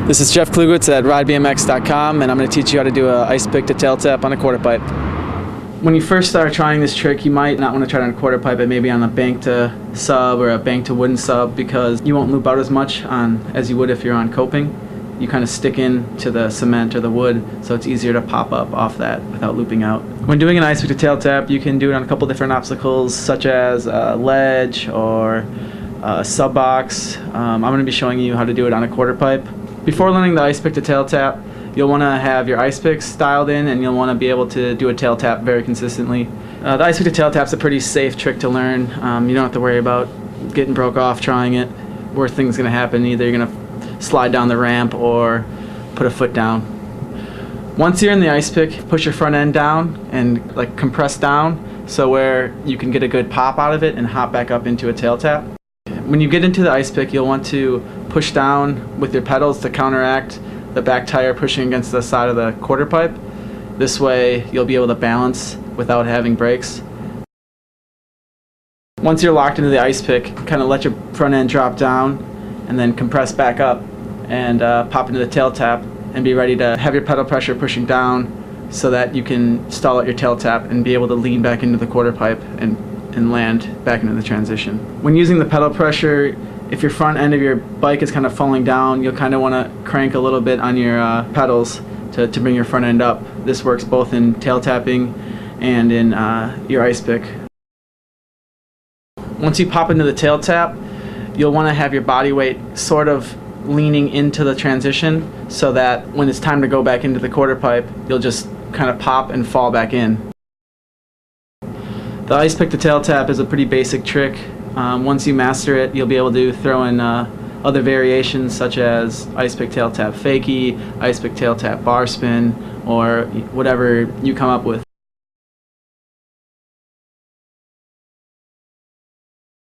This is Jeff Klugwitz at ridebmx.com, and I'm going to teach you how to do an ice pick to tail tap on a quarter pipe. When you first start trying this trick, you might not want to try it on a quarter pipe, but maybe on a bank to sub or a bank to wooden sub, because you won't loop out as much as you would if you're on coping. You kind of stick in to the cement or the wood, so it's easier to pop up off that without looping out. When doing an ice pick to tail tap, you can do it on a couple different obstacles, such as a ledge or a sub box. I'm going to be showing you how to do it on a quarter pipe. Before learning the ice pick to tail tap, you'll want to have your ice picks dialed in, and you'll want to be able to do a tail tap very consistently. The ice pick to tail tap is a pretty safe trick to learn. You don't have to worry about getting broke off trying it. Worst thing's going to happen: either you're going to slide down the ramp or put a foot down. Once you're in the ice pick, push your front end down and compress down, so where you can get a good pop out of it and hop back up into a tail tap. When you get into the ice pick, you'll want to push down with your pedals to counteract the back tire pushing against the side of the quarter pipe. This way you'll be able to balance without having brakes. Once you're locked into the ice pick, kind of let your front end drop down and then compress back up and pop into the tail tap, and be ready to have your pedal pressure pushing down so that you can stall out your tail tap and be able to lean back into the quarter pipe and land back into the transition. When using the pedal pressure, if your front end of your bike is kind of falling down, you'll kind of want to crank a little bit on your pedals to bring your front end up. This works both in tail tapping and in your ice pick. Once you pop into the tail tap, you'll want to have your body weight sort of leaning into the transition, so that when it's time to go back into the quarter pipe, you'll just kind of pop and fall back in. The ice pick to tail tap is a pretty basic trick. Once you master it, you'll be able to throw in other variations, such as ice pick tail tap fakie, ice pick tail tap bar spin, or whatever you come up with.